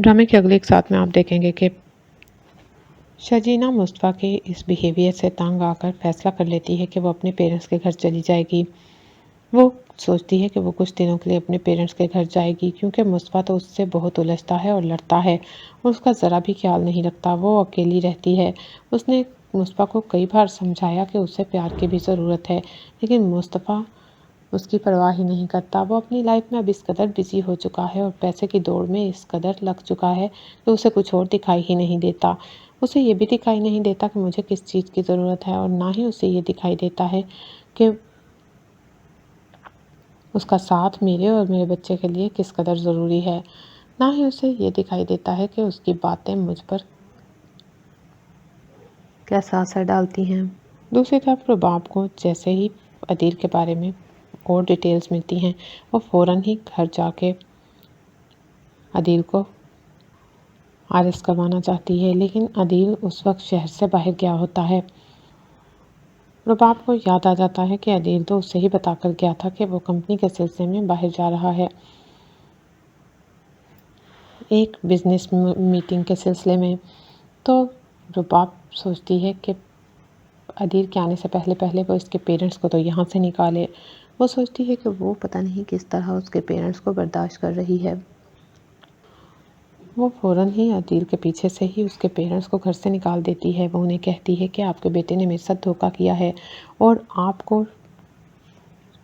ड्रामे के अगले एक साथ में आप देखेंगे कि शजीना मुस्तफ़ा के इस बिहेवियर से तंग आकर फैसला कर लेती है कि वो अपने पेरेंट्स के घर चली जाएगी। वो सोचती है कि वो कुछ दिनों के लिए अपने पेरेंट्स के घर जाएगी, क्योंकि मुस्तफ़ा तो उससे बहुत उलझता है और लड़ता है और उसका ज़रा भी ख्याल नहीं रखता। वो अकेली रहती है। उसने मुस्तफ़ा को कई बार समझाया कि उसे प्यार की भी ज़रूरत है, लेकिन मुस्तफ़ा उसकी परवाह ही नहीं करता। वो अपनी लाइफ में अब इस कदर बिजी हो चुका है और पैसे की दौड़ में इस कदर लग चुका है कि उसे कुछ और दिखाई ही नहीं देता। उसे ये भी दिखाई नहीं देता कि मुझे किस चीज़ की ज़रूरत है, और ना ही उसे ये दिखाई देता है कि उसका साथ मेरे और मेरे बच्चे के लिए किस कदर ज़रूरी है। ना ही उसे ये दिखाई देता है कि उसकी बातें मुझ पर कैसा असर डालती हैं। दूसरी तरफ रुबाब को जैसे ही अदील के बारे में और डिटेल्स मिलती हैं, वो फ़ौरन ही घर जाके अदील को अरेस्ट करवाना चाहती है, लेकिन अदील उस वक्त शहर से बाहर गया होता है। रुबाब को याद आ जाता है कि अदील तो उसे ही बता कर गया था कि वो कंपनी के सिलसिले में बाहर जा रहा है, एक बिज़नेस मीटिंग के सिलसिले में। तो रुबाब सोचती है कि अदील के आने से पहले पहले वो इसके पेरेंट्स को तो यहाँ से निकाले। वो सोचती है कि वो पता नहीं किस तरह उसके पेरेंट्स को बर्दाश्त कर रही है। वो फ़ौरन ही अदील के पीछे से ही उसके पेरेंट्स को घर से निकाल देती है। वो उन्हें कहती है कि आपके बेटे ने मेरे साथ धोखा किया है और आपको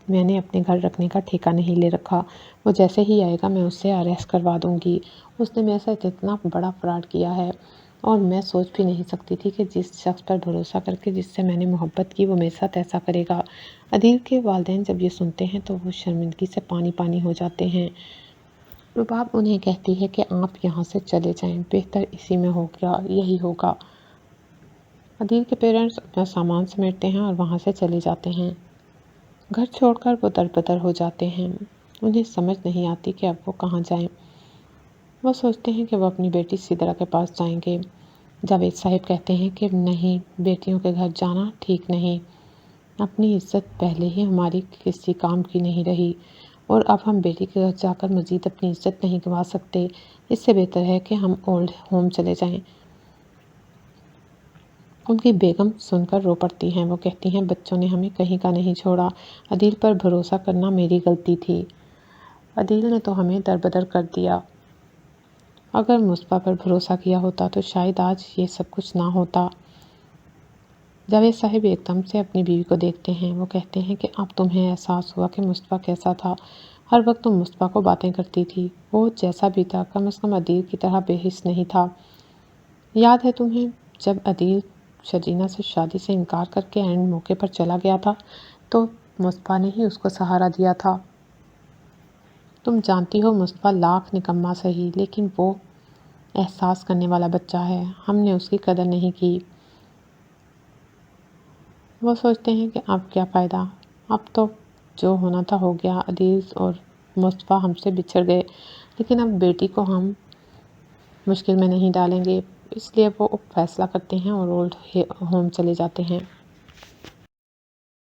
मैंने अपने घर रखने का ठेका नहीं ले रखा। वो जैसे ही आएगा मैं उससे अरेस्ट करवा दूँगी। उसने मेरे साथ इतना बड़ा फ्रॉड किया है और मैं सोच भी नहीं सकती थी कि जिस शख्स पर भरोसा करके जिससे मैंने मोहब्बत की वो मेरे साथ ऐसा करेगा। अदील के वालिदैन जब ये सुनते हैं तो वो शर्मिंदगी से पानी पानी हो जाते हैं। रुबाब उन्हें कहती है कि आप यहाँ से चले जाएं, बेहतर इसी में होगा, यही होगा। अदील के पेरेंट्स अपना सामान समेटते हैं और वहाँ से चले जाते हैं। घर छोड़कर वो दरबदर हो जाते हैं। उन्हें समझ नहीं आती कि अब वो कहाँ जाएं। वो सोचते हैं कि वो अपनी बेटी सिदरा के पास जाएंगे। जावेद साहब कहते हैं कि नहीं, बेटियों के घर जाना ठीक नहीं। अपनी इज्जत पहले ही हमारी किसी काम की नहीं रही और अब हम बेटी के घर जाकर मज़ीद अपनी इज्जत नहीं गंवा सकते। इससे बेहतर है कि हम ओल्ड होम चले जाएं। उनकी बेगम सुनकर रो पड़ती हैं। वो कहती हैं, बच्चों ने हमें कहीं का नहीं छोड़ा। अदील पर भरोसा करना मेरी गलती थी। अदील ने तो हमें दरबदर कर दिया। अगर मुस्तफ़ा पर भरोसा किया होता तो शायद आज ये सब कुछ ना होता। जावेद साहब एकदम से अपनी बीवी को देखते हैं। वो कहते हैं कि अब तुम्हें एहसास हुआ कि मुस्तफ़ा कैसा था। हर वक्त तुम मुस्तफ़ा को बातें करती थी। वो जैसा भी था कम से कम अदील की तरह बेहिस नहीं था। याद है तुम्हें जब अदील शजीना से शादी से इनकार करके एंड मौके पर चला गया था तो मुस्तफ़ा ने ही उसको सहारा दिया था। तुम जानती हो मुस्तफ़ा लाख निकम्मा सही, लेकिन वो एहसास करने वाला बच्चा है। हमने उसकी कदर नहीं की। वो सोचते हैं कि अब क्या फ़ायदा, अब तो जो होना था हो गया। अदील और मुस्तफ़ा हमसे बिछड़ गए, लेकिन अब बेटी को हम मुश्किल में नहीं डालेंगे। इसलिए वो फैसला करते हैं और ओल्ड होम चले जाते हैं।